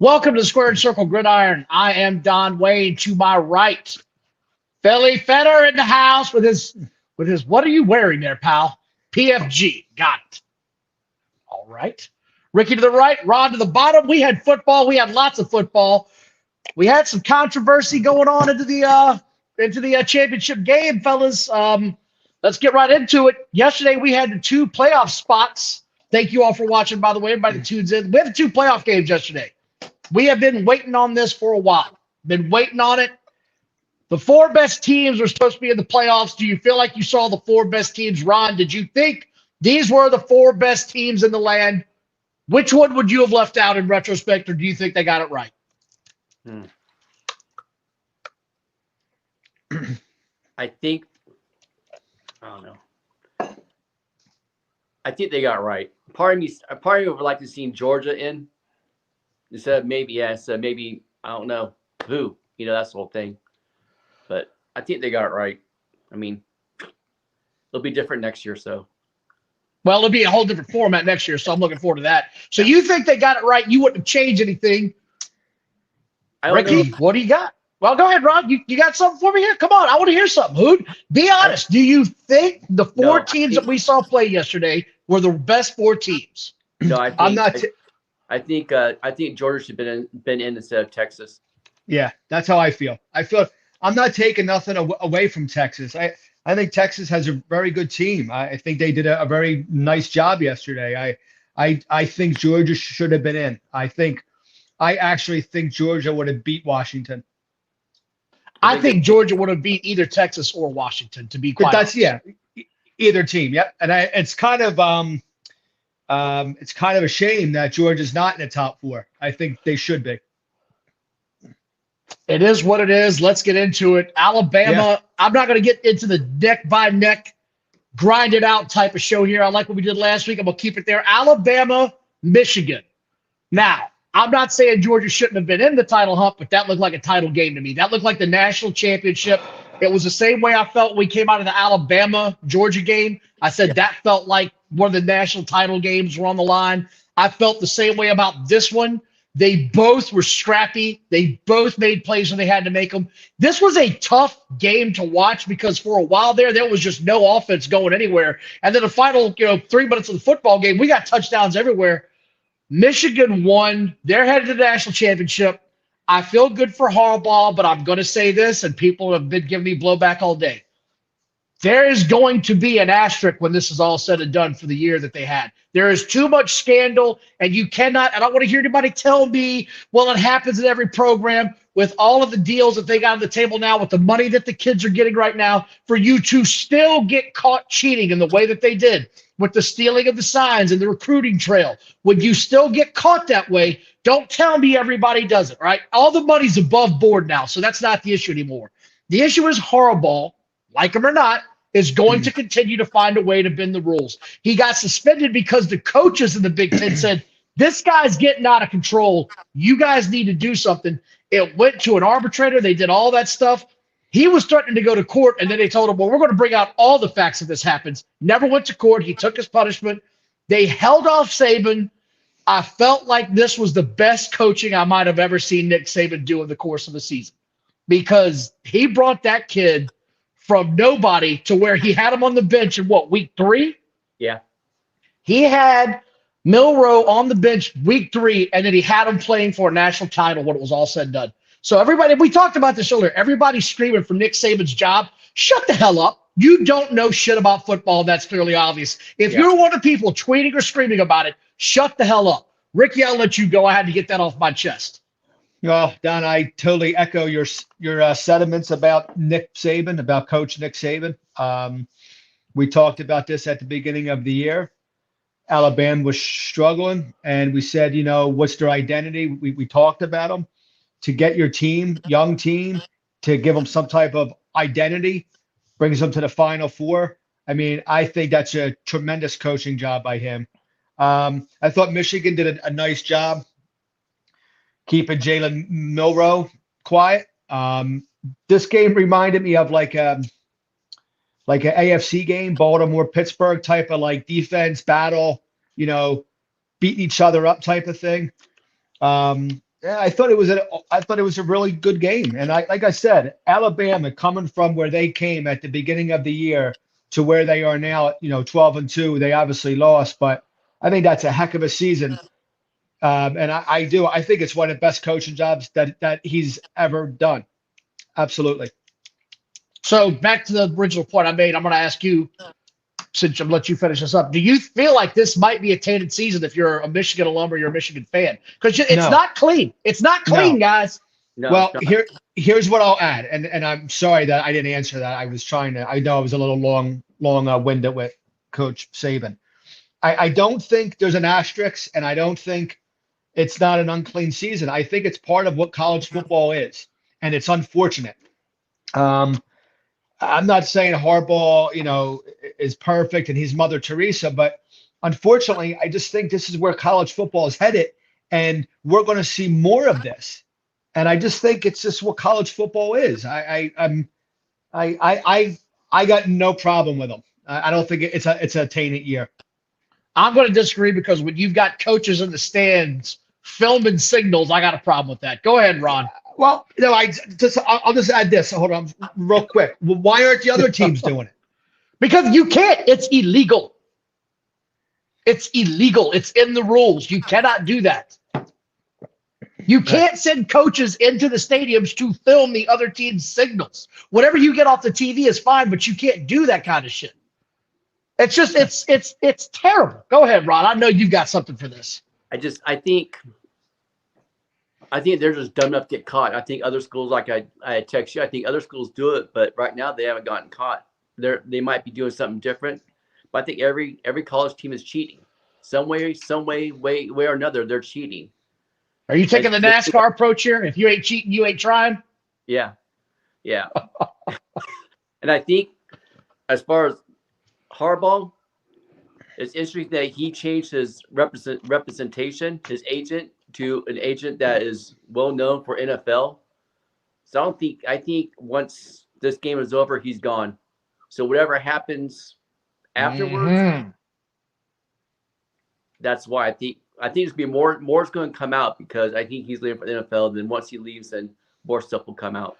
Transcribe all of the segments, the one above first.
Welcome to the Squared Circle Gridiron. I am Don Wayne. To my right, Philly Feder in the house with his. What are you wearing there, pal? PFG. Got it. All right. Ricky to the right, Ron to the bottom. We had football. We had lots of football. We had some controversy going on into the championship game, fellas. Let's get right into it. Yesterday we had the two playoff spots. Thank you all for watching, by the way. Everybody that tunes in. We had the two playoff games yesterday. We have been waiting on this for a while. Been waiting on it. The four best teams were supposed to be in the playoffs. Do you feel like you saw the four best teams, Ron? Did you think these were the four best teams in the land? Which one would you have left out in retrospect, or do you think they got it right? I think, I don't know. I think they got it right. Part of me would like to see Georgia in. Instead of maybe, I don't know who, that's the whole thing. But I think they got it right. I mean, it'll be different next year, so. Well, it'll be a whole different format next year, so I'm looking forward to that. So you think they got it right? You wouldn't have changed anything. Ricky, what do you got? Well, go ahead, Ron. You got something for me here? Come on, I want to hear something. Hood, be honest. Do you think the four teams that we saw play yesterday were the best four teams? No, I think Georgia should have been in instead of Texas. Yeah, that's how I feel. I'm not taking nothing away from Texas. I think Texas has a very good team. I think they did a very nice job yesterday. I think Georgia should have been in. I actually think Georgia would have beat Washington. I think Georgia would have beat either Texas or Washington, to be quite honest. Either team. Yeah, and it's kind of a shame that Georgia's not in the top four. I think they should be. It is what it is. Let's get into it. Alabama, I'm not going to get into the neck by neck, grind it out type of show here. I like what we did last week. I'm going to keep it there. Alabama, Michigan. Now, I'm not saying Georgia shouldn't have been in the title hunt, but that looked like a title game to me. That looked like the national championship. It was the same way I felt when we came out of the Alabama-Georgia game. I said that felt like one of the national title games were on the line. I felt the same way about this one. They both were scrappy. They both made plays when they had to make them. This was a tough game to watch because for a while there was just no offense going anywhere. And then the final, 3 minutes of the football game, we got touchdowns everywhere. Michigan won. They're headed to the national championship. I feel good for Harbaugh, but I'm going to say this, and people have been giving me blowback all day. There is going to be an asterisk when this is all said and done for the year that they had. There is too much scandal, and you cannot – I don't want to hear anybody tell me, well, it happens in every program with all of the deals that they got on the table now, with the money that the kids are getting right now, for you to still get caught cheating in the way that they did with the stealing of the signs and the recruiting trail. When you still get caught that way, don't tell me everybody does it, right? All the money's above board now, so that's not the issue anymore. The issue is Harbaugh, like him or not, is going to continue to find a way to bend the rules. He got suspended because the coaches in the Big Ten said, this guy's getting out of control. You guys need to do something. It went to an arbitrator. They did all that stuff. He was threatening to go to court, and then they told him, well, we're going to bring out all the facts if this happens. Never went to court. He took his punishment. They held off Saban. I felt like this was the best coaching I might have ever seen Nick Saban do in the course of a season, because he brought that kid from nobody to where he had him on the bench in week 3? Yeah. He had Milroe on the bench week 3, and then he had him playing for a national title when it was all said and done. So everybody, we talked about this earlier, everybody's screaming for Nick Saban's job. Shut the hell up. You don't know shit about football. That's clearly obvious. If you're one of the people tweeting or screaming about it, shut the hell up. Ricky, I'll let you go. I had to get that off my chest. Oh, Don, I totally echo your sentiments about Nick Saban, about Coach Nick Saban. We talked about this at the beginning of the year. Alabama was struggling, and we said, what's their identity? We talked about them. To get your team, young team, to give them some type of identity, brings them to the Final Four. I mean, I think that's a tremendous coaching job by him. I thought Michigan did a nice job keeping Jalen Milroe quiet. This game reminded me of like an AFC game, Baltimore-Pittsburgh type of like defense battle, beating each other up type of thing. Yeah, I thought it was a really good game. And like I said, Alabama coming from where they came at the beginning of the year to where they are now, 12-2, they obviously lost, but I think that's a heck of a season. And I think it's one of the best coaching jobs that he's ever done. Absolutely. So back to the original point I made, I'm going to ask you, since I'm let you finish this up. Do you feel like this might be a tainted season if you're a Michigan alum or you're a Michigan fan? Because it's No. not clean. It's not clean, guys. No, Well, it's not. here's what I'll add, and I'm sorry that I didn't answer that. I know I was a little long-winded with Coach Saban. I don't think there's an asterisk, and I don't think it's not an unclean season. I think it's part of what college football is, and it's unfortunate. I'm not saying Harbaugh, is perfect and he's Mother Teresa, but unfortunately, I just think this is where college football is headed, and we're going to see more of this. And I just think it's just what college football is. I got no problem with them. I don't think it's a tainted year. I'm going to disagree because when you've got coaches in the stands filming signals, I got a problem with that. Go ahead, Ron. Well, I'll just add this. Hold on, real quick. Why aren't the other teams doing it? Because you can't. It's illegal. It's illegal. It's in the rules. You cannot do that. You can't send coaches into the stadiums to film the other team's signals. Whatever you get off the TV is fine, but you can't do that kind of shit. It's just it's terrible. Go ahead, Ron. I know you've got something for this. I think they're just dumb enough to get caught. I think other schools, like I text you, I think other schools do it, but right now they haven't gotten caught. They might be doing something different, but I think every college team is cheating. Some way or another, they're cheating. Are you taking the NASCAR approach here? If you ain't cheating, you ain't trying? Yeah. And I think as far as Harbaugh, it's interesting that he changed his representation, his agent, to an agent that is well known for NFL. So I think once this game is over, he's gone. So whatever happens afterwards, that's why I think there's gonna be more's going to come out, because I think he's leaving for the NFL. Then once he leaves, then more stuff will come out.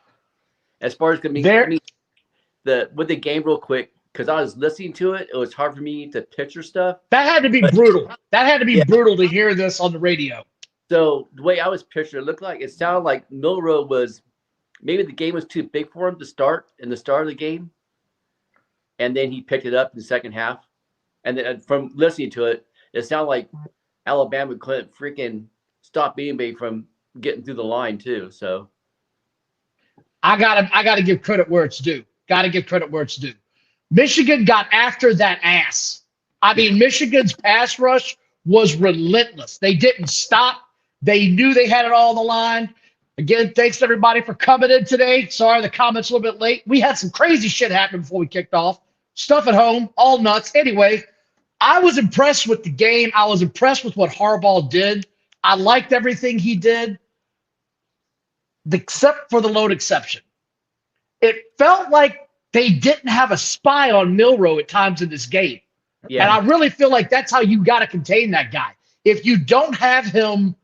As far as with the game, real quick, because I was listening to it, it was hard for me to picture stuff. That had to be brutal. That had to be brutal to hear this on the radio. So the way I was picturing, it sounded like Milroe was, maybe the game was too big for him to start in the start of the game, and then he picked it up in the second half. And then from listening to it, it sounded like Alabama couldn't freaking stop anybody from getting through the line too. So I gotta give credit where it's due. Got to give credit where it's due. Michigan got after that ass. I mean, Michigan's pass rush was relentless. They didn't stop. They knew they had it all on the line. Again, thanks to everybody for coming in today. Sorry, the comments a little bit late. We had some crazy shit happen before we kicked off. Stuff at home, all nuts. Anyway, I was impressed with the game. I was impressed with what Harbaugh did. I liked everything he did, except for the lone exception. It felt like they didn't have a spy on Milroe at times in this game. Yeah. And I really feel like that's how you got to contain that guy. If you don't have him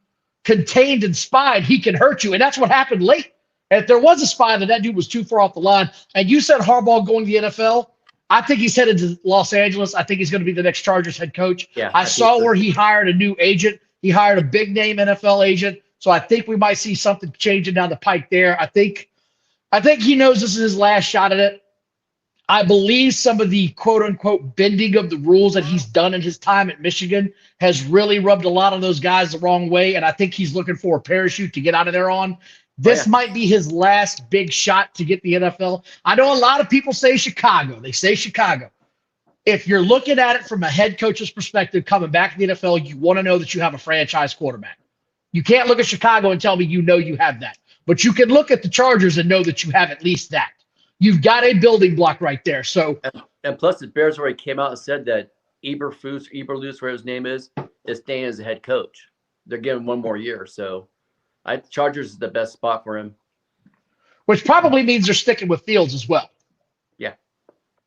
contained and spied, he can hurt you. And that's what happened late. And if there was a spy, that dude was too far off the line. And you said Harbaugh going to the NFL. I think he's headed to Los Angeles. I think he's going to be the next Chargers head coach. Yeah, I saw where he hired a new agent. He hired a big name NFL agent. So I think we might see something changing down the pike there. I think he knows this is his last shot at it. I believe some of the quote-unquote bending of the rules that he's done in his time at Michigan has really rubbed a lot of those guys the wrong way, and I think he's looking for a parachute to get out of there on. This might be his last big shot to get the NFL. I know a lot of people say Chicago. They say Chicago. If you're looking at it from a head coach's perspective coming back to the NFL, you want to know that you have a franchise quarterback. You can't look at Chicago and tell me you know you have that. But you can look at the Chargers and know that you have at least that. You've got a building block right there. So, and plus the Bears already came out and said that Eberflus, whatever his name is staying as the head coach. They're giving him one more year. So Chargers is the best spot for him. Which probably means they're sticking with Fields as well. Yeah.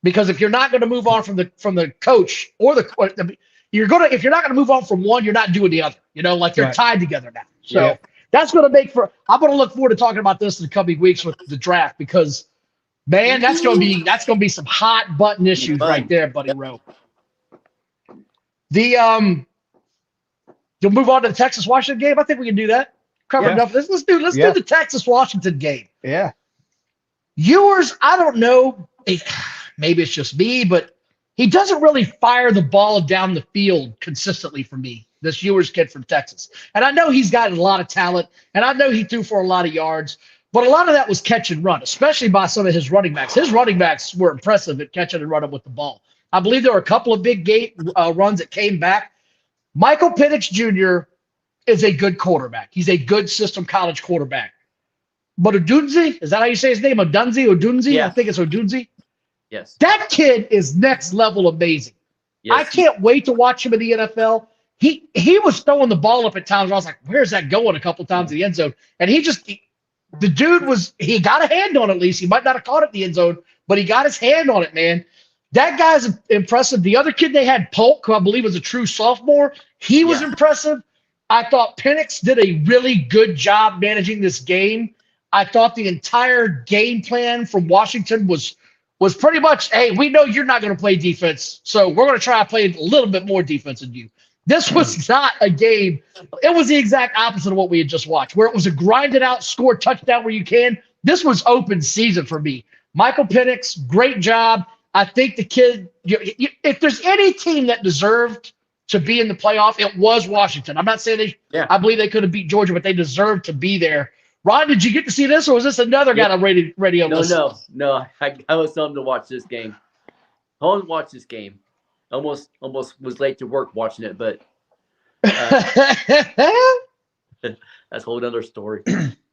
Because if you're not going to move on from the coach or if you're not going to move on from one, you're not doing the other. Like they're tied together now. So That's going to make for. I'm going to look forward to talking about this in the coming weeks with the draft because, man, that's going to be some hot button issues right there, buddy. Rowe. You'll move on to the Texas Washington game. I think we can do that. Cover enough of this. Let's do the Texas Washington game. Yeah. Ewers, I don't know. Maybe it's just me, but he doesn't really fire the ball down the field consistently for me, this Ewers kid from Texas. And I know he's got a lot of talent, and I know he threw for a lot of yards, but a lot of that was catch and run, especially by some of his running backs. His running backs were impressive at catching and running with the ball. I believe there were a couple of big runs that came back. Michael Penix Jr. is a good quarterback. He's a good system college quarterback. But Odunze, is that how you say his name? Odunze? Yeah. I think it's Odunze. Yes. That kid is next level amazing. Yes. I can't wait to watch him in the NFL. He was throwing the ball up at times. I was like, where's that going a couple times in the end zone? And the dude he got a hand on it at least. He might not have caught it in the end zone, but he got his hand on it, man. That guy's impressive. The other kid they had, Polk, who I believe was a true sophomore, he was impressive. I thought Penix did a really good job managing this game. I thought the entire game plan from Washington was pretty much, hey, we know you're not going to play defense, so we're going to try to play a little bit more defense than you. This was not a game. It was the exact opposite of what we had just watched, where it was a grinded out, score touchdown where you can. This was open season for me. Michael Penix, great job. I think the kid, if there's any team that deserved to be in the playoff, it was Washington. I'm not saying I believe they could have beat Georgia, but they deserved to be there. Ron, did you get to see this, or was this another guy on radio? No. I was telling him to watch this game. I want to watch this game. Almost was late to work watching it, but that's a whole other story.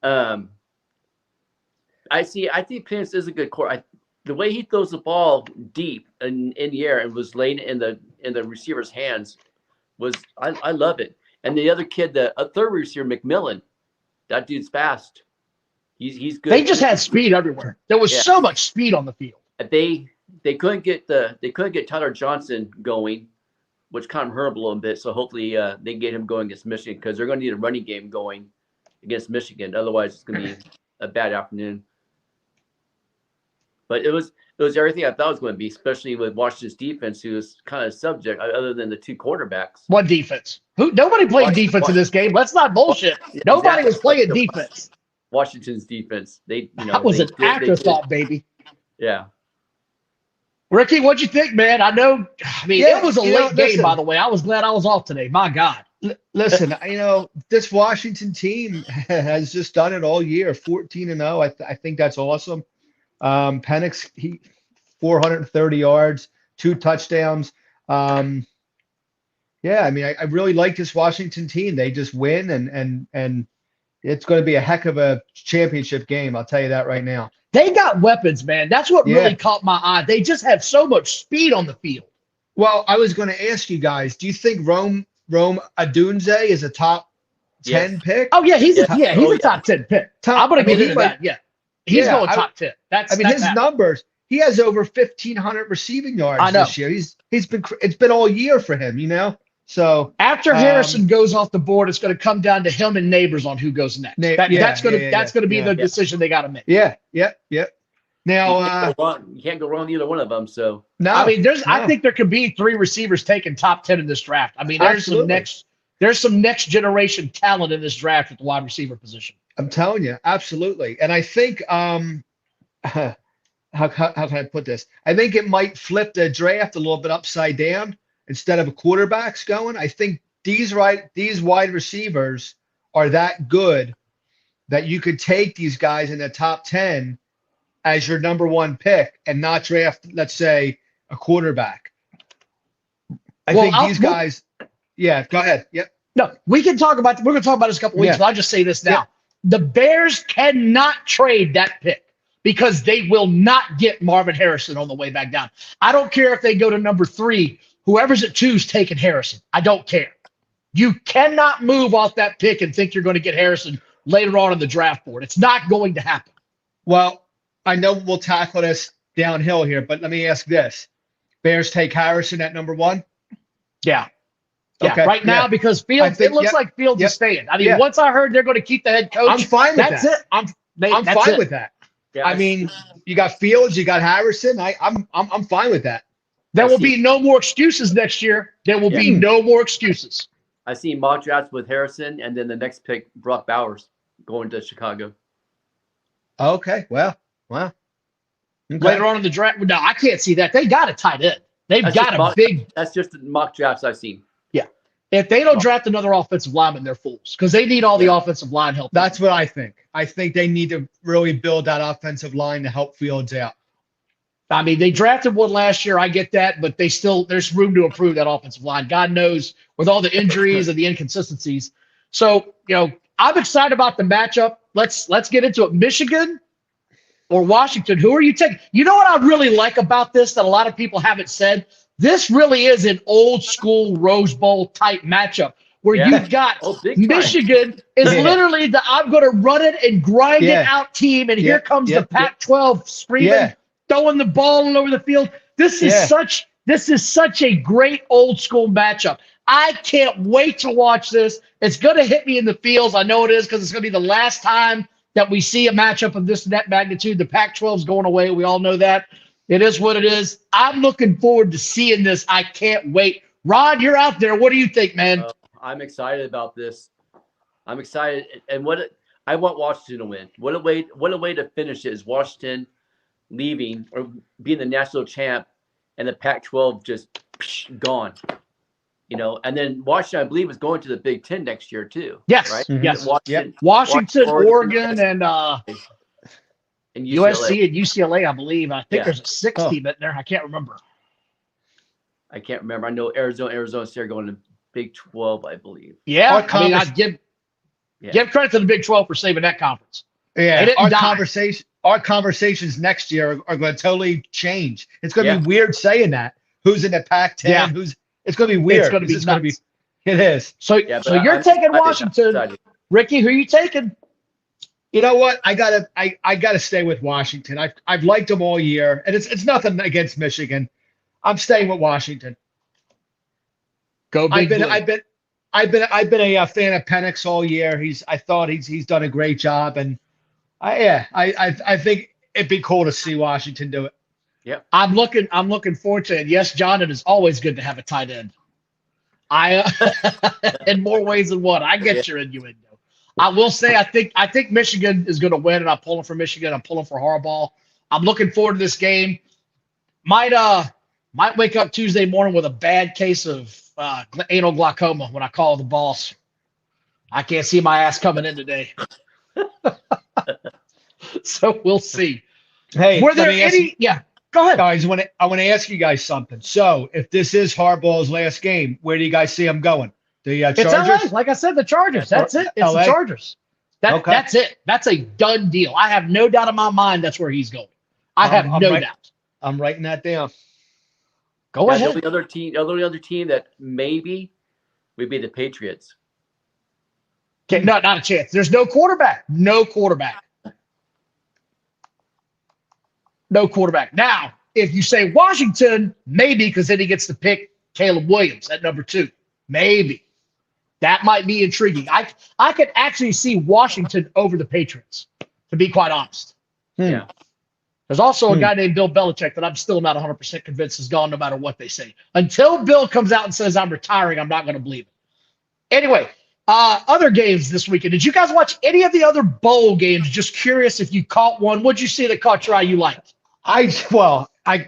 I think Penix is a good core. The way he throws the ball deep in the air and was laying it in the receiver's hands I love it. And the other kid, the third receiver, McMillan, that dude's fast. He's good. They just had speed everywhere. There was so much speed on the field. They couldn't get Tyler Johnson going, which kind of hurt him a little bit. So hopefully they can get him going against Michigan because they're going to need a running game going against Michigan. Otherwise, it's going to be a bad afternoon. But it was everything I thought it was going to be, especially with Washington's defense, who was kind of subject other than the two quarterbacks. What defense? Nobody played defense in this game. Let's not bullshit. Nobody was playing defense. Washington's defense. That was an afterthought, baby. Yeah. Ricky, what'd you think, man? It was a late game, by the way. I was glad I was off today. My God. Listen, this Washington team has just done it all year, 14-0. I think that's awesome. Penix, 430 yards, 2 touchdowns. I really like this Washington team. They just win, and it's going to be a heck of a championship game. I'll tell you that right now. They got weapons, man. That's what really caught my eye. They just have so much speed on the field. Well, I was going to ask you guys, do you think Rome Odunze is a top 10 pick? Oh, yeah, he's a top 10 pick. I'm going to give you that. Yeah. He's going top 10. His numbers, he has over 1,500 receiving yards this year. It's been all year for him, So after Harrison goes off the board, it's going to come down to him and Neighbors on who goes next. That's going to be the decision they got to make. Yeah. Now you can't go wrong with either one of them. So no, I think there could be 3 receivers taken top 10 in this draft. There's some next generation talent in this draft at the wide receiver position. I'm telling you, absolutely. And I think how can I put this? I think it might flip the draft a little bit upside down. Instead of a quarterbacks going, I think these wide receivers are that good that you could take these guys in the top 10 as your number 1 pick and not draft, let's say, a quarterback. I think these guys. Yeah, go ahead. Yep. No, we're going to talk about this in a couple weeks, but I'll just say this now. Yeah. The Bears cannot trade that pick because they will not get Marvin Harrison on the way back down. I don't care if they go to number 3. Whoever's at 2 is taking Harrison. I don't care. You cannot move off that pick and think you're going to get Harrison later on in the draft board. It's not going to happen. Well, I know we'll tackle this downhill here, but let me ask this. Bears take Harrison at number 1? Yeah. Yeah, Okay, right now because Fields, think- it looks like Fields is staying. I mean, Yeah. once I heard they're going to keep the head coach, I'm fine with that's that. it. I'm I'm that's fine it. with that. Yeah, I mean, you got Fields, you got Harrison. I'm fine with that. There will be no more excuses next year. There will be no more excuses. I see mock drafts with Harrison, and then the next pick, Brock Bowers, going to Chicago. Okay, well. Okay. Later on in the draft, no, I can't see that. They got a tight end. They've That's got just a mock- big. That's just the mock drafts I've seen. Yeah, if they don't draft another offensive lineman, they're fools because they need all the offensive line help. That's what I think. I think they need to really build that offensive line to help Fields out. I mean, they drafted one last year. I get that, but there's room to improve that offensive line. God knows with all the injuries and the inconsistencies. So, I'm excited about the matchup. Let's get into it. Michigan or Washington, who are you taking? You know what I really like about this that a lot of people haven't said? This really is an old school Rose Bowl type matchup where you've got Michigan is literally the I'm going to run it and grind it out team. And here comes the Pac-12 screaming, throwing the ball all over the field. This is such a great old school matchup. I can't wait to watch this. It's going to hit me in the feels. I know it is because it's going to be the last time that we see a matchup of this net magnitude. The Pac-12 is going away. We all know that. It is what it is. I'm looking forward to seeing this. I can't wait. Rod, you're out there. What do you think, man? I'm excited about this. I'm excited, and I want Washington to win. What a way to finish it is Washington leaving or being the national champ, and the Pac-12 just gone. And then Washington, I believe, is going to the Big Ten next year too. Yes, right? Yes. Washington, Oregon, and UCLA. USC and UCLA, I believe. I think there's a sixth team in there. I can't remember. I know Arizona State are going to Big 12, I believe. Yeah, I'd give credit to the Big 12 for saving that conference. Yeah, our conversations next year are going to totally change. It's going to be weird saying that. Who's in the Pac-10? Yeah. It's going to be weird. It's going to be nuts. It is. So you're taking Washington. Ricky, who are you taking? You know what? I gotta stay with Washington. I've liked them all year, and it's nothing against Michigan. I'm staying with Washington. Go Big Blue. I've been a fan of Penix all year. I thought he's done a great job, and I think it'd be cool to see Washington do it. Yep. I'm looking forward to it. Yes, John, it is always good to have a tight end. In more ways than one. I get your innuendo. I will say I think Michigan is going to win, and I'm pulling for Michigan. I'm pulling for Harbaugh. I'm looking forward to this game. Might wake up Tuesday morning with a bad case of anal glaucoma when I call the boss. I can't see my ass coming in today. So we'll see. Hey, were there any? Yeah. Go ahead. Guys, I want to ask you guys something. So, if this is Harbaugh's last game, where do you guys see him going? The Chargers? It's LA. Like I said, the Chargers. That's it. It's LA? the Chargers. That's it. That's a done deal. I have no doubt in my mind that's where he's going. I have no doubt. I'm writing that down. Go ahead. The only other team that maybe would be the Patriots. Okay, no, not a chance. There's no quarterback. No quarterback. Now, if you say Washington, maybe because then he gets to pick Caleb Williams at number 2. Maybe. That might be intriguing. I could actually see Washington over the Patriots, to be quite honest. Yeah. There's also a guy named Bill Belichick that I'm still not 100% convinced is gone no matter what they say. Until Bill comes out and says I'm retiring, I'm not going to believe it. Anyway, other games this weekend. Did you guys watch any of the other bowl games? Just curious if you caught one. What'd you see that caught your eye you liked? I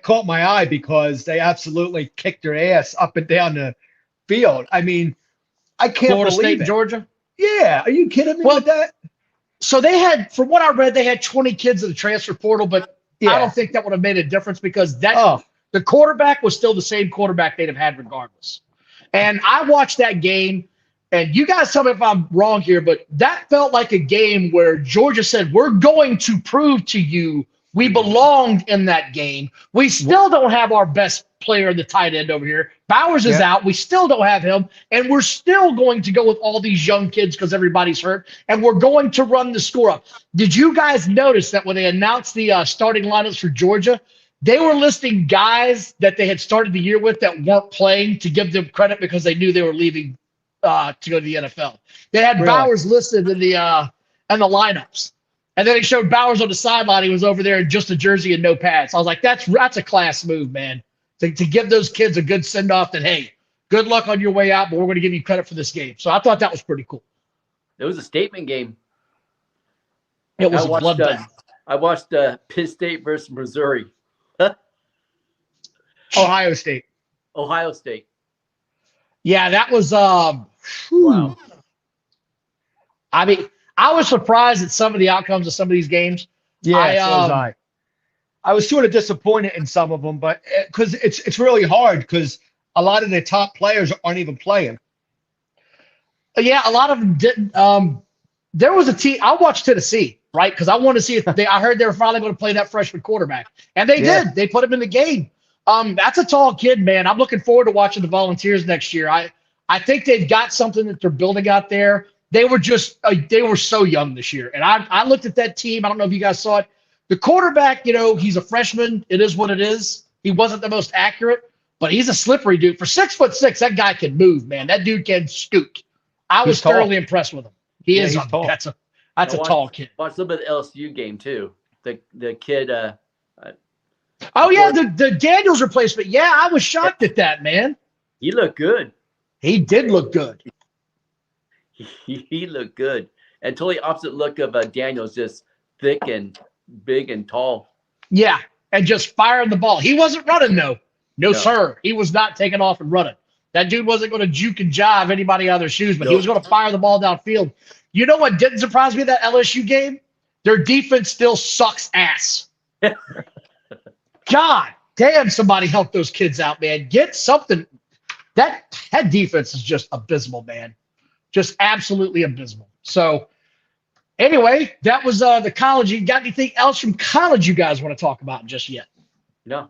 caught my eye because they absolutely kicked their ass up and down the field. I mean, I can't Florida believe State, it. Georgia? Yeah. Are you kidding me with that? So they had, from what I read, they had 20 kids in the transfer portal, but I don't think that would have made a difference because the quarterback was still the same quarterback they'd have had regardless. And I watched that game, and you guys tell me if I'm wrong here, but that felt like a game where Georgia said, we're going to prove to you we belonged in that game. We still don't have our best player in the tight end over here. Bowers is out. We still don't have him. And we're still going to go with all these young kids because everybody's hurt. And we're going to run the score up. Did you guys notice that when they announced the starting lineups for Georgia, they were listing guys that they had started the year with that weren't playing to give them credit because they knew they were leaving to go to the NFL. They had Bowers listed in the lineups. And then they showed Bowers on the sideline. He was over there in just a jersey and no pads. I was like, that's a class move, man. To give those kids a good send-off that, hey, good luck on your way out, but we're going to give you credit for this game. So I thought that was pretty cool. It was a statement game. It was a bloodbath. I watched Penn State versus Missouri. Ohio State. Ohio State. Yeah, that was wow. I mean, I was surprised at some of the outcomes of some of these games. Yeah, so was I. I was sort of disappointed in some of them, but because it's really hard because a lot of the top players aren't even playing. Yeah, a lot of them didn't. There was a team. I watched Tennessee, right? Because I wanted to see if I heard they were finally going to play that freshman quarterback, and they did. They put him in the game. That's a tall kid, man. I'm looking forward to watching the Volunteers next year. I think they've got something that they're building out there. They were just they were so young this year, and I looked at that team. I don't know if you guys saw it. The quarterback, he's a freshman. It is what it is. He wasn't the most accurate, but he's a slippery dude. For 6'6", that guy can move, man. That dude can scoot. I was thoroughly impressed with him. He's tall. That's a tall kid. Watched a little bit of the LSU game too. The kid. The Daniels replacement. Yeah, I was shocked at that, man. He looked good. He did look good. He looked good. And totally opposite look of Daniels, just thick and big and tall. Yeah, and just firing the ball. He wasn't running, though. No, sir. He was not taking off and running. That dude wasn't going to juke and jive anybody out of their shoes, but he was going to fire the ball downfield. You know what didn't surprise me in that LSU game? Their defense still sucks ass. God damn, somebody help those kids out, man. Get something. That defense is just abysmal, man. Just absolutely abysmal. So, anyway, that was the college. You got anything else from college you guys want to talk about just yet? No.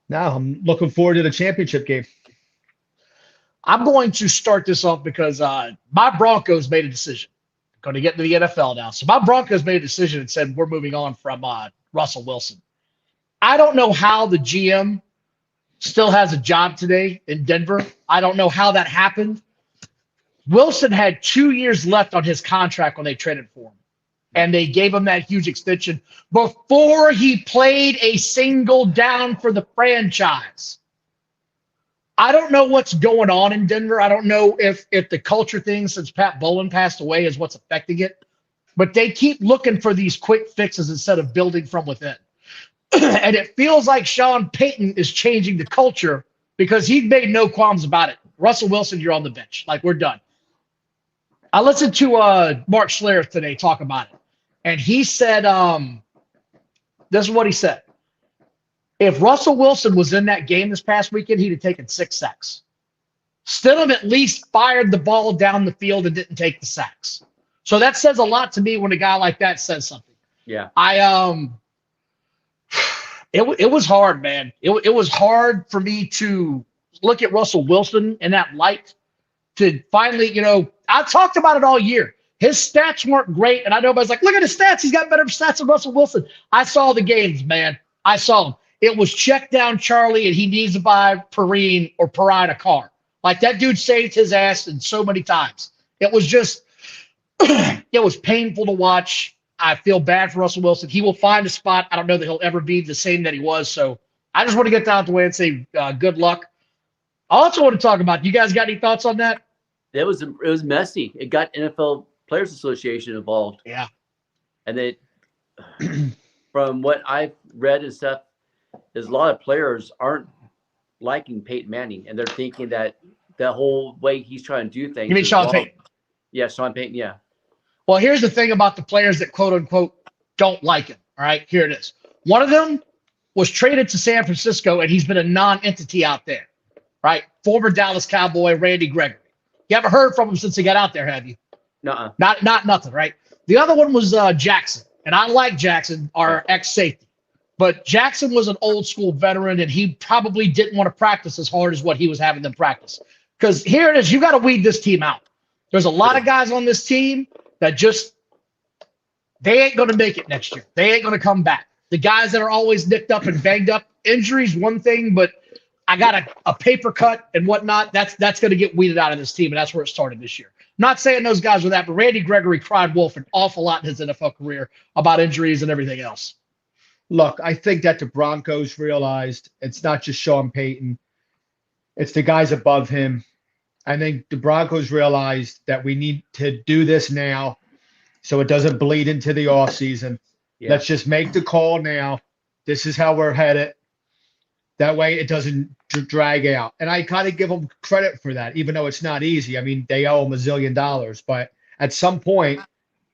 No, I'm looking forward to the championship game. I'm going to start this off because my Broncos made a decision. Going to get into the NFL now. So my Broncos made a decision and said we're moving on from Russell Wilson. I don't know how the GM still has a job today in Denver. I don't know how that happened. Wilson had 2 years left on his contract when they traded for him. And they gave him that huge extension before he played a single down for the franchise. I don't know what's going on in Denver. I don't know if the culture thing since Pat Bowlen passed away is what's affecting it. But they keep looking for these quick fixes instead of building from within. And it feels like Sean Payton is changing the culture because he made no qualms about it. Russell Wilson, you're on the bench. Like, we're done. I listened to Mark Schlereth today talk about it. And he said, this is what he said. If Russell Wilson was in that game this past weekend, he'd have taken 6 sacks. Stidham at least fired the ball down the field and didn't take the sacks. So that says a lot to me when a guy like that says something. Yeah. It was hard, man. It was hard for me to look at Russell Wilson in that light to finally, I talked about it all year. His stats weren't great, and I know everybody's like, look at his stats. He's got better stats than Russell Wilson. I saw the games, man. I saw them. It was check down Charlie, and he needs to buy Perrine a car. Like, that dude saved his ass in so many times. It was just, it was painful to watch. I feel bad for Russell Wilson. He will find a spot. I don't know that he'll ever be the same that he was. So I just want to get down the way and say good luck. I also want to talk about, you guys got any thoughts on that? It was messy. It got NFL Players Association involved. Yeah. And they, from what I've read and stuff, is a lot of players aren't liking Peyton Manning, and they're thinking that the whole way he's trying to do things. You mean Sean Payton? Yeah, Sean Payton, yeah. Well, here's the thing about the players that quote unquote don't like him. All right, here it is. One of them was traded to San Francisco, and he's been a non-entity out there. Right? Former Dallas Cowboy Randy Gregory. You haven't heard from him since he got out there, have you? Nuh-uh. Not nothing, right? The other one was Jackson, and I like Jackson, our ex-safety. But Jackson was an old school veteran, and he probably didn't want to practice as hard as what he was having them practice. Because here it is, you got to weed this team out. There's a lot of guys on this team that just, they ain't going to make it next year. They ain't going to come back. the guys that are always nicked up and banged up. Injuries, one thing, but I got a paper cut and whatnot. That's going to get weeded out of this team, and that's where it started this year. Not saying those guys were that, but Randy Gregory cried wolf an awful lot in his NFL career about injuries and everything else. Look, I think that the Broncos realized it's not just Sean Payton, it's the guys above him. I think the Broncos realized that we need to do this now so it doesn't bleed into the offseason. Yeah. Let's just make the call now. This is how we're headed. That way it doesn't drag out. And I kind of give them credit for that, even though it's not easy. I mean, they owe them $1 zillion. But at some point,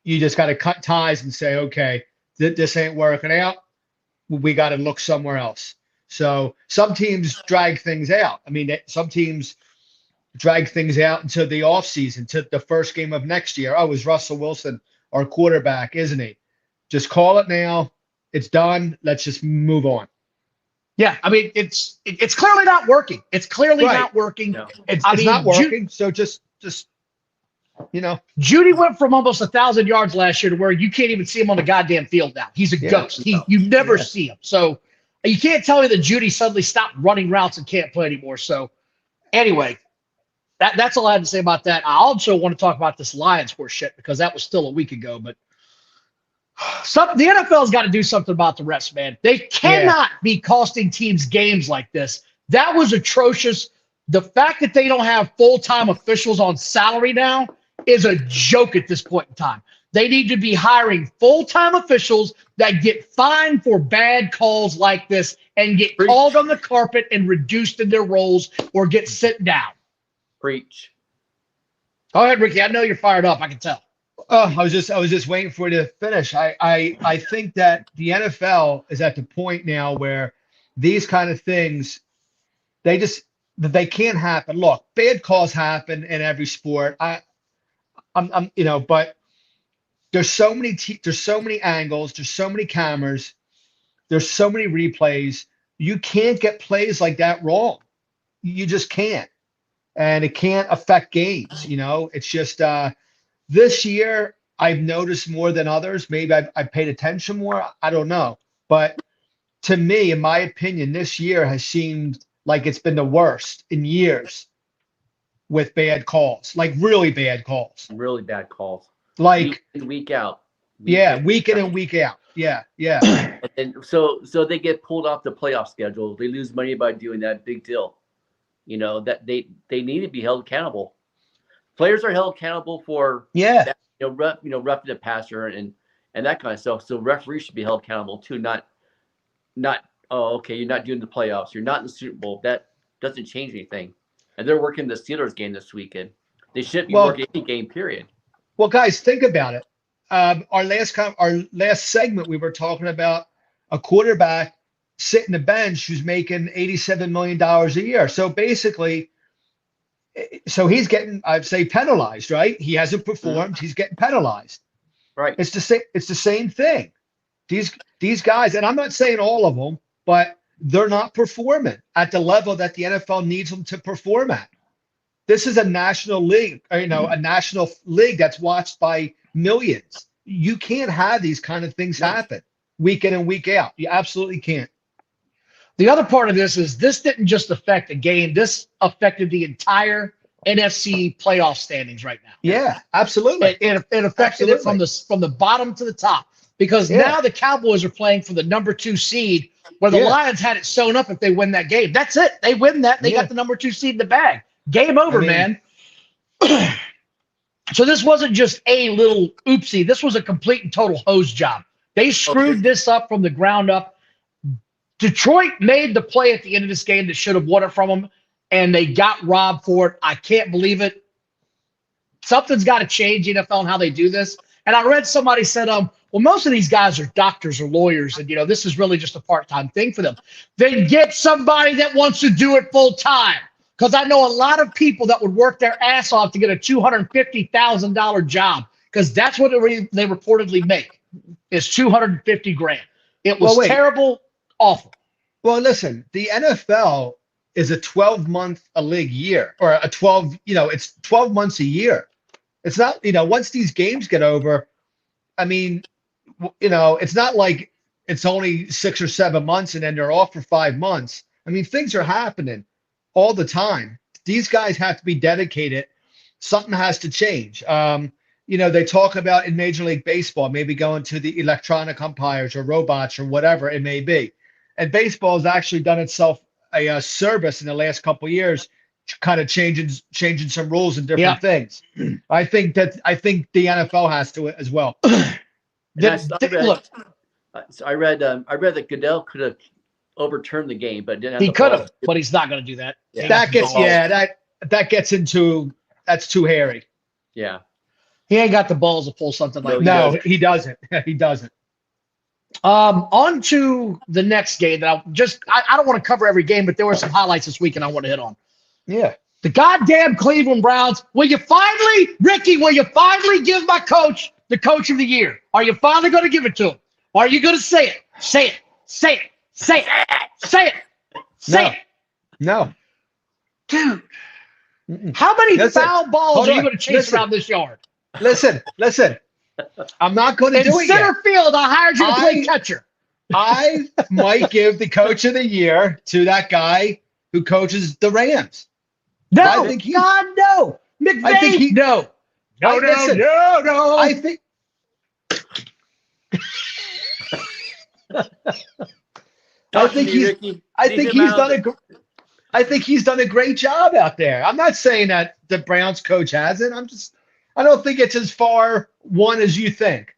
you just got to cut ties and say, okay, this ain't working out. We got to look somewhere else. So some teams drag things out. I mean, some teams drag things out until the offseason, to the first game of next year. Oh, is Russell Wilson our quarterback, isn't he? Just call it now. It's done. Let's just move on. Yeah, I mean, it's clearly not working. It's clearly not working. No. It's not working. So just Judy went from almost 1,000 yards last year to where you can't even see him on the goddamn field now. He's a ghost. You never see him. So you can't tell me that Judy suddenly stopped running routes and can't play anymore. So anyway, that's all I had to say about that. I also want to talk about this Lions horse shit because that was still a week ago, but the NFL's got to do something about the refs, man. They cannot be costing teams games like this. That was atrocious. The fact that they don't have full-time officials on salary now is a joke at this point in time. They need to be hiring full-time officials that get fined for bad calls like this and get called on the carpet and reduced in their roles or get sent down. Preach. Go ahead, Ricky. I know you're fired up. I can tell. I was just waiting for you to finish. I think that the NFL is at the point now where these kind of things, they can't happen. Look, bad calls happen in every sport. But there's so many angles, there's so many cameras, there's so many replays. You can't get plays like that wrong. You just can't, and it can't affect games. It's just. This year, I've noticed more than others. Maybe I've paid attention more. I don't know. But to me, in my opinion, this year has seemed like it's been the worst in years with bad calls, like really bad calls. Really bad calls. Like week in, week out. Week in and week out. Yeah. And so they get pulled off the playoff schedule. They lose money by doing that. Big deal. That they need to be held accountable. Players are held accountable for roughing the passer and that kind of stuff. So referees should be held accountable too. Not you're not doing the playoffs. You're not in the Super Bowl. That doesn't change anything. And they're working the Steelers game this weekend. They shouldn't be working any game, period. Well, guys, think about it. Our last segment, we were talking about a quarterback sitting the bench who's making $87 million a year. So basically. So he's getting, I'd say, penalized, right? He hasn't performed. He's getting penalized. Right. It's the same thing. These guys, and I'm not saying all of them, but they're not performing at the level that the NFL needs them to perform at. This is a national league, a national league that's watched by millions. You can't have these kind of things happen week in and week out. You absolutely can't. The other part of this is this didn't just affect a game. This affected the entire NFC playoff standings right now. Yeah, absolutely. It affected it from the bottom to the top because now the Cowboys are playing for the number 2 seed where the Lions had it sewn up if they win that game. That's it. They win that. They got the number 2 seed in the bag. Game over, man. So this wasn't just a little oopsie. This was a complete and total hose job. They screwed this up from the ground up. Detroit made the play at the end of this game that should have won it from them, and they got robbed for it. I can't believe it. Something's got to change in NFL and how they do this. And I read somebody said, well, most of these guys are doctors or lawyers, and, this is really just a part-time thing for them. Then get somebody that wants to do it full-time because I know a lot of people that would work their ass off to get a $250,000 job because that's what they reportedly make is $250,000. It was terrible. Awful. Well, listen, the NFL is a 12-month a league year or a 12, it's 12 months a year. It's not, once these games get over, I mean, it's not like it's only 6 or 7 months and then they're off for 5 months. I mean, things are happening all the time. These guys have to be dedicated. Something has to change. They talk about in Major League Baseball, maybe going to the electronic umpires or robots or whatever it may be. And baseball has actually done itself a service in the last couple of years, kind of changing some rules and different things. I think the NFL has to as well. I read that Goodell could have overturned the game, but didn't have he the could ball. have, but he's not going to do that. Yeah. That gets into that's too hairy. Yeah. He ain't got the balls to pull something like that. No, he doesn't. He doesn't. On to the next game that I don't want to cover every game, but there were some highlights this week and I want to hit on. Yeah. The goddamn Cleveland Browns. Will you finally give my coach the coach of the year? Are you finally going to give it to him? Or are you going to say it? Say it. Say it. Say it. Say it. Say it. No. Dude. How many foul balls are you going to chase around this yard? Listen. I'm not going to do it in center field, I hired you to play catcher. I might give the coach of the year to that guy who coaches the Rams. No, God, no. McVay, no. No. I think. I think he's done a great job out there. I'm not saying that the Browns coach hasn't. I don't think it's as far one as you think.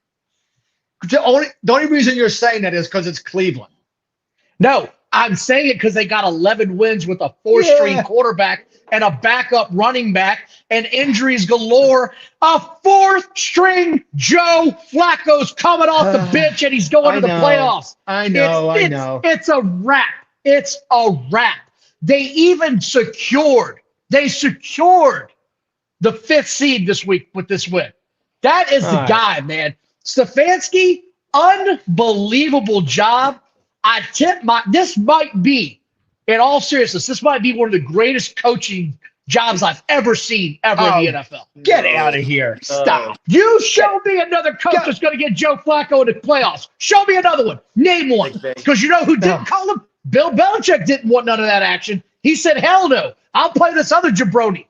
The only reason you're saying that is because it's Cleveland. No, I'm saying it because they got 11 wins with a 4-string quarterback and a backup running back and injuries galore. A 4th-string Joe Flacco's coming off the bench and he's going to the playoffs. I know. It's a wrap. It's a wrap. They even secured the 5th seed this week with this win. That is the guy, man. Stefanski, unbelievable job. I tip this might be, in all seriousness, this might be one of the greatest coaching jobs I've ever seen in the NFL. Get out of here. Stop. You show me another coach that's going to get Joe Flacco in the playoffs. Show me another one. Name one. Because you know who didn't call him? Bill Belichick didn't want none of that action. He said, hell no. I'll play this other jabroni.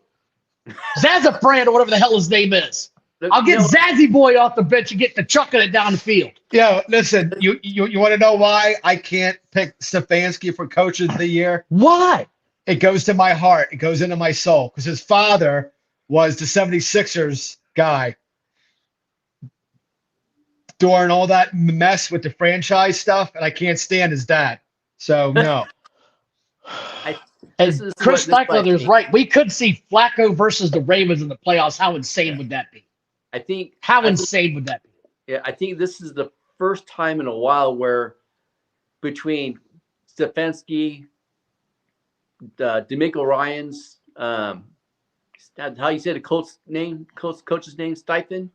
Zazafran or whatever the hell his name is. I'll get Zazzy Boy off the bench and get the chucking it down the field. Yeah, listen, you want to know why I can't pick Stefanski for coach of the year? Why? It goes to my heart. It goes into my soul because his father was the 76ers guy during all that mess with the franchise stuff, and I can't stand his dad. So, no. And Chris Steichler is right. We could see Flacco versus the Ravens in the playoffs. How insane would that be? How insane would that be? Yeah, I think this is the first time in a while where between Stefanski, D'Amico Ryans, how you say the coach's name, Steichen?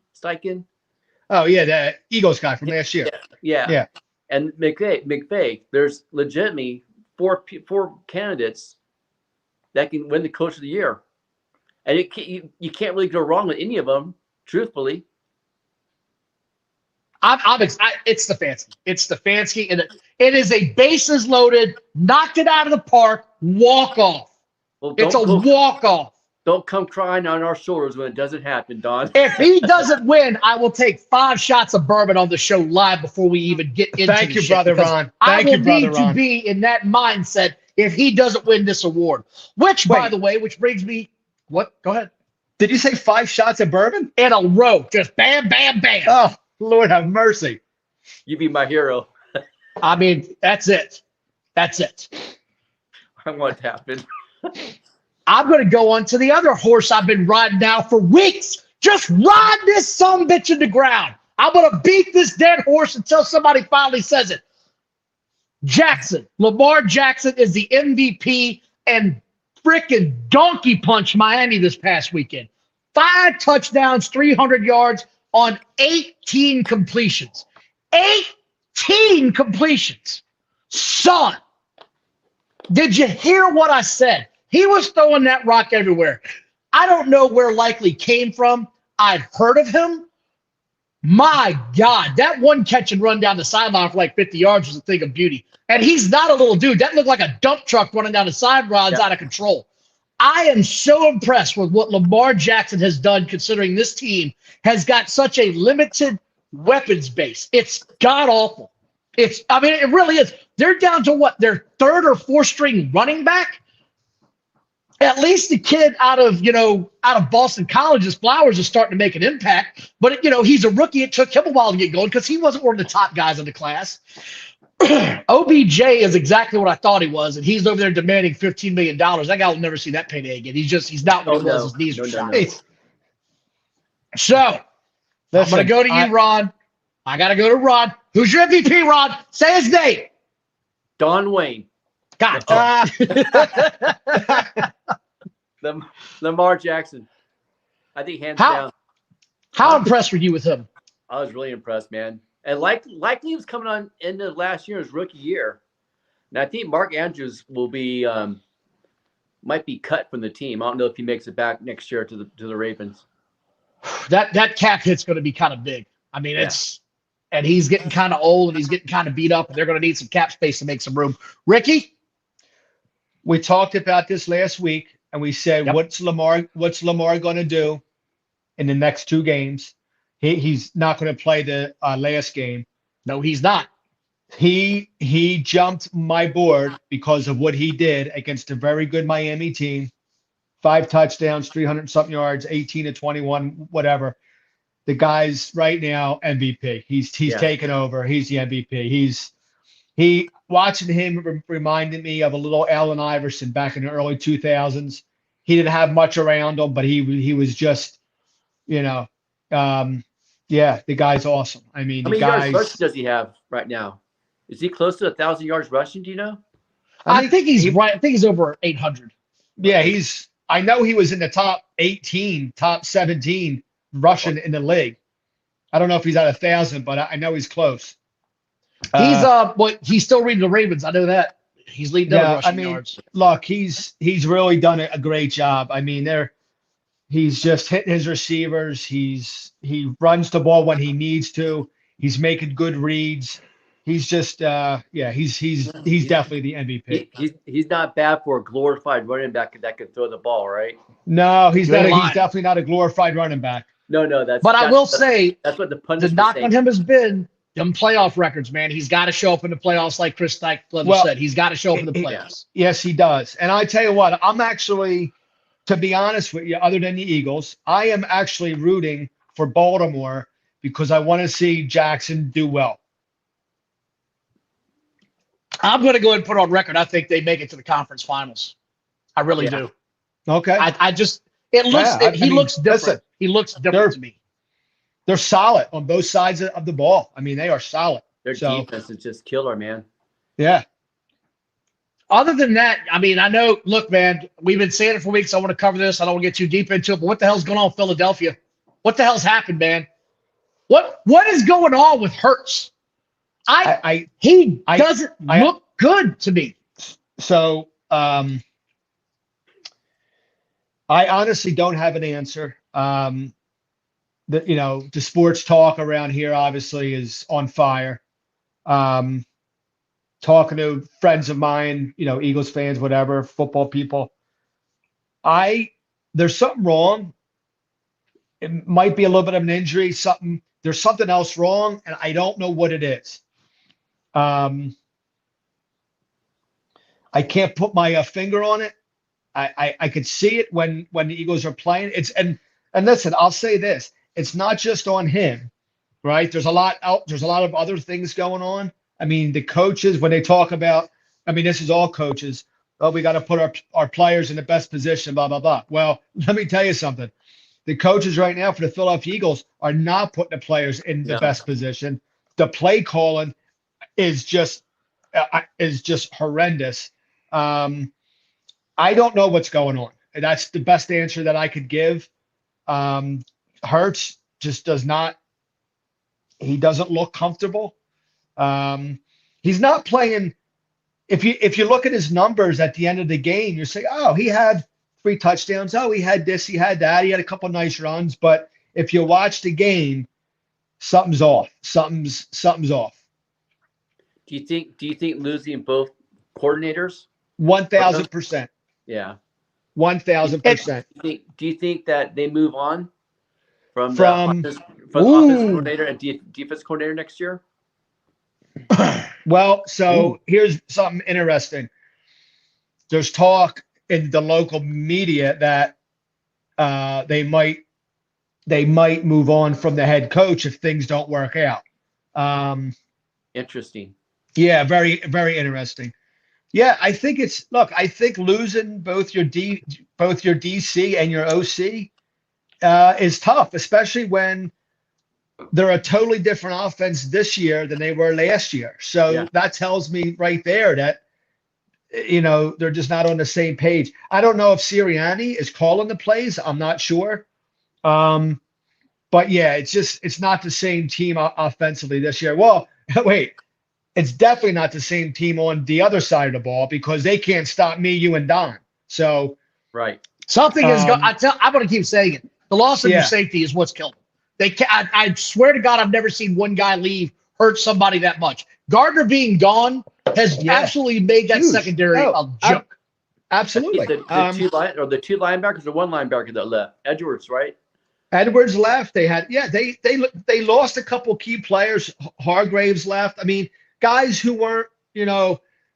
Oh, yeah, the Eagles guy from last year. Yeah. And McVay, there's legitimately four candidates that can win the coach of the year. And you can't really go wrong with any of them, truthfully. It's Stefanski. It's Stefanski. And it is a bases loaded, knocked it out of the park, walk-off. Well, it's a walk-off. Don't come crying on our shoulders when it doesn't happen, Don. If he doesn't win, I will take 5 shots of bourbon on the show live before we even get into Thank you, brother Ron. I will need to be in that mindset if he doesn't win this award. Which, by the way, brings me – what? Go ahead. Did you say 5 shots of bourbon? In a row. Just bam, bam, bam. Oh, Lord have mercy. You be my hero. I mean, that's it. That's it. I want it to happen. I'm going to go on to the other horse I've been riding now for weeks. Just ride this sumbitch in the ground. I'm going to beat this dead horse until somebody finally says it. Lamar Jackson is the MVP and freaking donkey punched Miami this past weekend. 5 touchdowns, 300 yards on 18 completions. 18 completions. Son, did you hear what I said? He was throwing that rock everywhere. I don't know where Likely came from. I've heard of him, My God, that one catch and run down the sideline for like 50 yards was a thing of beauty. And he's not a little dude. That looked like a dump truck running down the sidelines out of control. I am so impressed with what Lamar Jackson has done, considering this team has got such a limited weapons base. It's god awful. I mean, it really is. They're down to what, their third or fourth string running back? At least the kid out of Boston College's Flowers is starting to make an impact. But, he's a rookie. It took him a while to get going because he wasn't one of the top guys in the class. OBJ is exactly what I thought he was, and he's over there demanding $15 million. That guy will never see that payday again. He's not what he was. His knees are shot. So, I'm going to go to you, Ron. I got to go to Ron. Who's your MVP, Ron? Say his name. Don Wayne. God. Lamar Jackson. I think hands down. How impressed were you with him? I was really impressed, man. And likely he was coming on into last year's rookie year. And I think Mark Andrews will be might be cut from the team. I don't know if he makes it back next year to the Ravens. That cap hit's going to be kind of big. I mean, and he's getting kind of old and he's getting kind of beat up, and they're going to need some cap space to make some room. Ricky? We talked about this last week, and we said, what's Lamar going to do in the next two games? He's not going to play the last game. No, he's not. He jumped my board because of what he did against a very good Miami team. 5 touchdowns, 300-something yards, 18 to 21, whatever. The guy's right now MVP. He's taken over. He's the MVP. Watching him reminded me of a little Allen Iverson back in the early 2000s. He didn't have much around him, but he was just, the guy's awesome. I mean, how many yards rushing does he have right now? Is he close to 1,000 yards rushing? Do you know? I think he's right. I think he's over 800. Yeah, I know he was in the top 18, top 17 rushing in the league. I don't know if he's at 1,000, but I know he's close. He's still reading the Ravens. I know that. He's leading them rushing yards. Look, he's really done a great job. I mean, he's just hitting his receivers. He runs the ball when he needs to. He's making good reads. He's just he's definitely the MVP. He's not bad for a glorified running back that could throw the ball, right? No, he's definitely not a glorified running back. No, I will say that's what the pundits the knock on him has been them playoff records, man. He's got to show up in the playoffs, like Chris Steichler said. He's got to show up in the playoffs. Yes, he does. And I tell you what, I'm actually, to be honest with you, other than the Eagles, I am actually rooting for Baltimore because I want to see Jackson do well. I'm going to go ahead and put on record. I think they make it to the conference finals. I really do. Okay. He looks different. Listen, he looks different to me. They're solid on both sides of the ball. I mean, they are solid. Their defense is just killer, man. Yeah. Other than that, I mean, I know, look, man, we've been saying it for weeks. I want to cover this. I don't want to get too deep into it, but what the hell's going on in Philadelphia? What the hell's happened, man? What is going on with Hurts? He doesn't look good to me. So I honestly don't have an answer. The sports talk around here obviously is on fire. Talking to friends of mine, Eagles fans, whatever, football people. There's something wrong. It might be a little bit of an injury, there's something else wrong, and I don't know what it is. I can't put my finger on it. I could see it when the Eagles are playing. And listen, I'll say this: it's not just on him, right? There's a lot of other things going on. I mean, the coaches, when they talk about, this is all coaches. Oh, we got to put our players in the best position, blah blah blah. Well, let me tell you something. The coaches right now for the Philadelphia Eagles are not putting the players in the best position. The play calling is just horrendous. I don't know what's going on. That's the best answer that I could give. Hurts just he doesn't look comfortable. He's not playing. If you look at his numbers at the end of the game, you say, oh, he had 3 touchdowns. Oh, he had this, he had that. He had a couple nice runs. But if you watch the game, something's off. Something's off. Do you think losing both coordinators? 1,000%. Yeah. 1,000%. Do you think that they move on from From the offense coordinator and defense coordinator next year? Well, so here's something interesting. There's talk in the local media that they might move on from the head coach if things don't work out. Interesting. Yeah, very, very interesting. Yeah, I think I think losing both your DC and your OC is tough, especially when they're a totally different offense this year than they were last year. So that tells me right there that they're just not on the same page. I don't know if Sirianni is calling the plays. I'm not sure. But yeah, it's not the same team offensively this year. Well, wait, it's definitely not the same team on the other side of the ball because they can't stop me, you, and Don. So right, something is going. I'm going to keep saying it. The loss of your safety is what's killed them. They can't, I swear to God, I've never seen one guy leave hurt somebody that much. Gardner being gone has absolutely made that secondary a joke. Absolutely. The two linebackers or one linebacker that left? Edwards, right? Edwards left. They had they lost a couple key players. Hargraves left. I mean, guys who weren't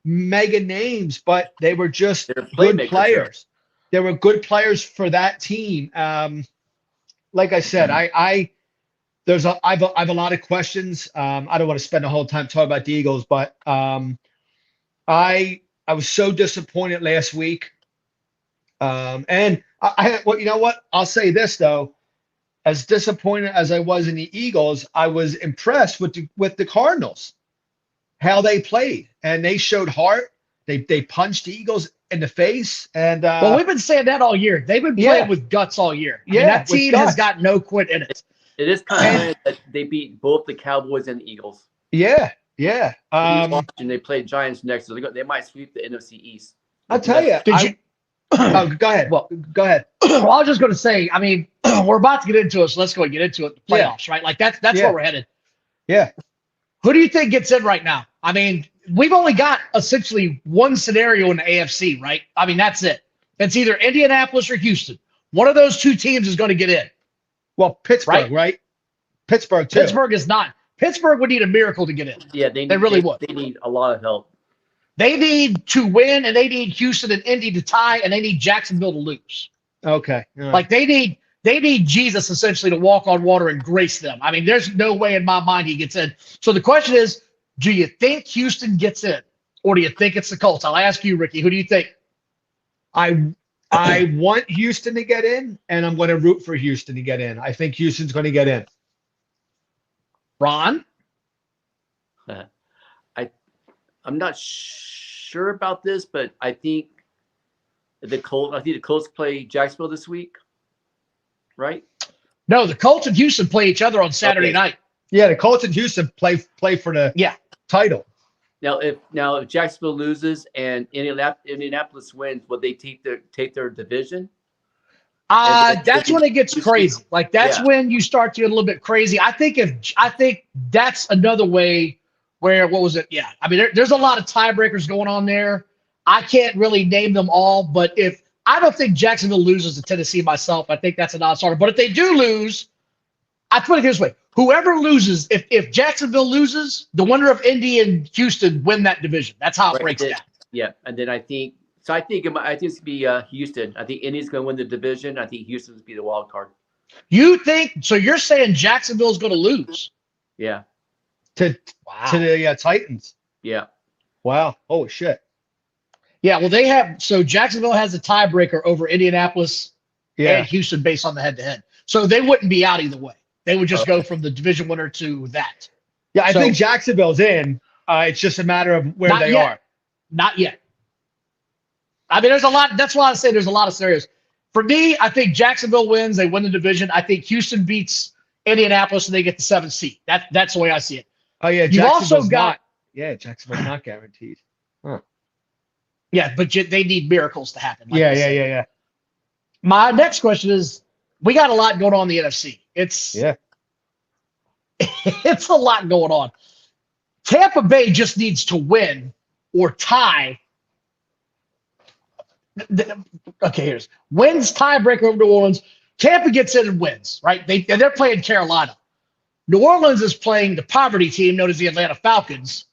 mega names, but they were just good players. They were good players for that team. Like I said, I have a lot of questions. I don't want to spend the whole time talking about the Eagles, but I was so disappointed last week. And you know what? I'll say this though. As disappointed as I was in the Eagles, I was impressed with the Cardinals, how they played, and they showed heart. They punched the Eagles in the face, and well, we've been saying that all year. They've been playing with guts all year. I mean, that team has got no quit in it. It is kind of weird that they beat both the Cowboys and the Eagles. Yeah. And they played Giants next, so they might sweep the NFC East. I'll tell you. Go ahead. Well, go ahead. Well, I was just going to say, I mean, we're about to get into it, so let's go and get into it. The playoffs, right? Like that's where we're headed. Yeah. Who do you think gets in right now? I mean, we've only got essentially one scenario in the AFC, right? I mean, that's it. It's either Indianapolis or Houston. One of those two teams is going to get in. Well, Pittsburgh, right? Pittsburgh too. Pittsburgh is not. Pittsburgh would need a miracle to get in. Yeah, they really would. They need a lot of help. They need to win, and they need Houston and Indy to tie, and they need Jacksonville to lose. Okay. Right. Like they need Jesus essentially to walk on water and grace them. I mean, there's no way in my mind he gets in. So the question is, do you think Houston gets in, or do you think it's the Colts? I'll ask you, Ricky. Who do you think? I want Houston to get in, and I'm going to root for Houston to get in. I think Houston's going to get in. Ron? I'm not sure about this, but I think the Colts play Jacksonville this week, right? No, the Colts and Houston play each other on Saturday night. Yeah, the Colts and Houston play for the title. Now, if Jacksonville loses and Indianapolis wins, will they take their division? That's when it gets crazy. Like that's when you start to get a little bit crazy. I think that's another way where what was it? Yeah, I mean there's a lot of tiebreakers going on there. I can't really name them all, but I don't think Jacksonville loses to Tennessee myself. I think that's a non-starter. But if they do lose, I put it this way: whoever loses, if Jacksonville loses, the winner of Indy and Houston win that division. That's how it breaks down. Yeah, and then I think it's going to be Houston. I think Indy's going to win the division. I think Houston's going to be the wild card. You think so? You're saying Jacksonville's going to lose? Yeah. To the Titans. Yeah. Wow. Oh shit. Yeah. Well, so Jacksonville has a tiebreaker over Indianapolis and Houston based on the head-to-head. So they wouldn't be out either way. They would just go from the division winner to that. Yeah, I think Jacksonville's in. It's just a matter of where they are. Not yet. I mean, there's a lot. That's why I say there's a lot of scenarios. For me, I think Jacksonville wins. They win the division. I think Houston beats Indianapolis and they get the 7th seed. That's the way I see it. Oh yeah, you've also got Jacksonville's not guaranteed. Huh. Yeah, but they need miracles to happen. Like yeah. My next question is: we got a lot going on in the NFC. It's a lot going on. Tampa Bay just needs to win or tie. Okay, here's wins tiebreaker over New Orleans. Tampa gets in and wins, right? They're playing Carolina. New Orleans is playing the poverty team known as the Atlanta Falcons,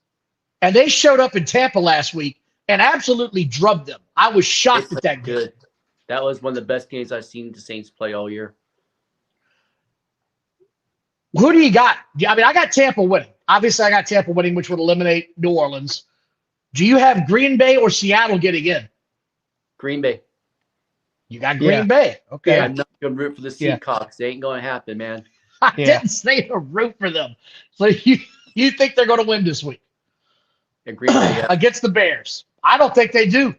and they showed up in Tampa last week and absolutely drubbed them. I was shocked at that good. That was one of the best games I've seen the Saints play all year. Who do you got? I mean, I got Tampa winning. Obviously, I got Tampa winning, which would eliminate New Orleans. Do you have Green Bay or Seattle getting in? Green Bay. You got Green Bay. Okay. I'm not going to root for the Seahawks. They ain't going to happen, man. I didn't say to root for them. So you think they're going to win this week? Green Bay, against the Bears. I don't think they do.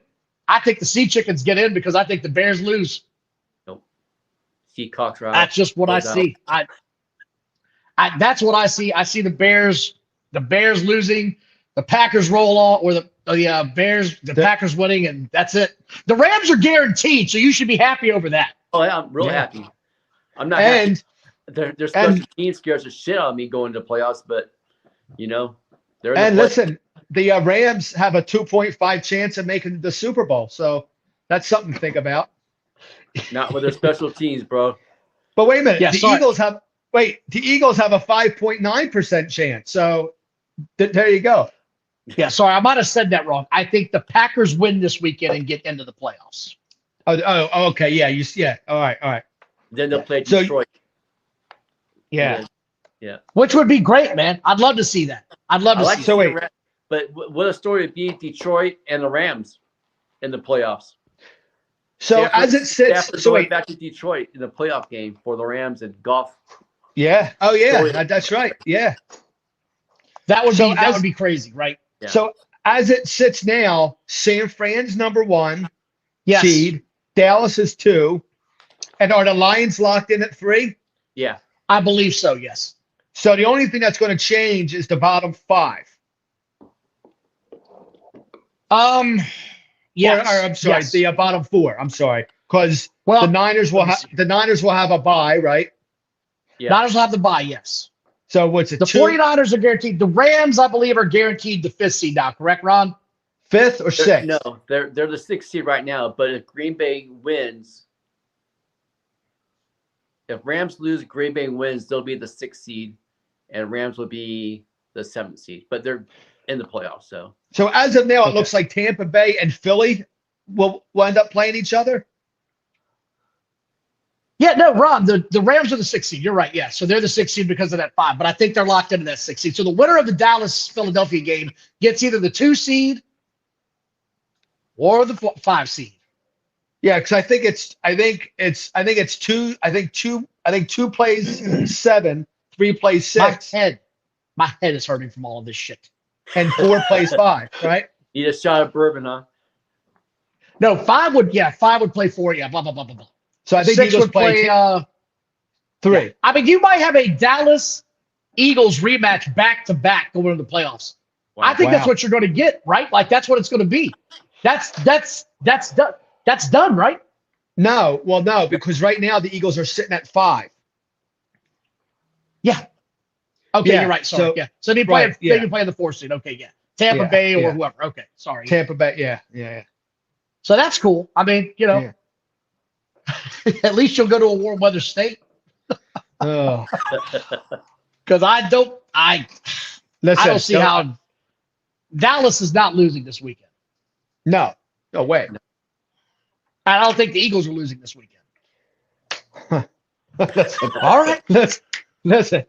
I think the Sea Chickens get in because I think the Bears lose. Nope. Seahawks are out. That's just what I see. That's what I see. I see the Bears losing, the Packers roll on, or the Packers winning, and that's it. The Rams are guaranteed, so you should be happy over that. Oh yeah, I'm real happy. I'm not happy. Their special team scares the shit out of me going to playoffs, but they're in the listen, the Rams have a 2.5 chance of making the Super Bowl, so that's something to think about. Not with their special teams, bro. But wait a minute, Yeah, the Eagles have a 5.9% chance. So there you go. Yeah, sorry, I might have said that wrong. I think the Packers win this weekend and get into the playoffs. Oh, okay, yeah, all right. Then they'll play Detroit. Yeah. Which would be great, man. I'd love to see that. I'd love to see. So wait, but what a story would be Detroit and the Rams in the playoffs. So as it sits, back to Detroit in the playoff game for the Rams and golf. Yeah. Oh yeah, that's right. Yeah. That would be crazy, right? Yeah. So as it sits now, San Fran's number 1 yes. seed, Dallas is 2, and are the Lions locked in at 3? Yeah. I believe so, yes. So the only thing that's going to change is the bottom 5. Yes. Or I'm sorry, yes. the bottom 4. I'm sorry, because the Niners will have a bye, right? Yeah. Niners will have the bye, yes. So what's it? The 49ers are guaranteed. The Rams, I believe, are guaranteed the 5th seed now. Correct, Ron? 5th or 6th? No, they're the 6th seed right now. But if Green Bay wins, if Rams lose, Green Bay wins, they'll be the 6th seed, and Rams will be the 7th seed. But they're in the playoffs, so. So as of now, it looks like Tampa Bay and Philly will end up playing each other. Yeah, no, Ron, the Rams are the 6th seed. You're right, yeah. So they're the 6th seed because of that 5. But I think they're locked into that 6th seed. So the winner of the Dallas-Philadelphia game gets either the 2 seed or the 5 seed. Yeah, because I think 2 plays 7, 3 plays 6. My head is hurting from all of this shit. And 4 plays 5, right? You just shot a bourbon, huh? No, 5 would play 4, yeah, blah, blah, blah, blah, blah. So I think 6 Eagles would play 3. Yeah. I mean, you might have a Dallas Eagles rematch back-to-back going into the playoffs. Wow. I think that's what you're going to get, right? Like, that's what it's going to be. That's done. That's done, right? No, well, no, because right now the Eagles are sitting at 5. Yeah. Okay, you're right. Sorry. So they play the 4 seed. Okay, yeah. Tampa Bay or whoever. Okay, sorry. Tampa Bay, yeah. So that's cool. I mean, at least you'll go to a warm weather state. Oh. Because I don't see how Dallas is not losing this weekend. No way. I don't think the Eagles are losing this weekend. Listen, all right. Listen.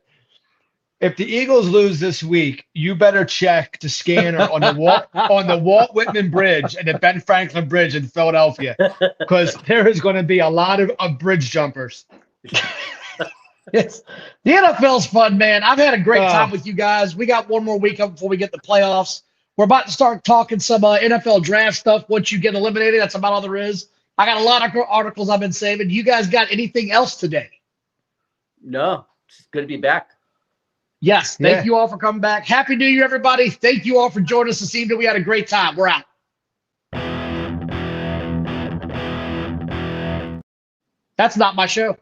If the Eagles lose this week, you better check the scanner on the Walt Whitman Bridge and the Ben Franklin Bridge in Philadelphia, because there is going to be a lot of bridge jumpers. The NFL's fun, man. I've had a great time with you guys. We got one more week up before we get the playoffs. We're about to start talking some NFL draft stuff. Once you get eliminated, that's about all there is. I got a lot of articles I've been saving. You guys got anything else today? No, it's good to be back. Yes, thank you all for coming back. Happy New Year, everybody. Thank you all for joining us this evening. We had a great time. We're out. That's not my show.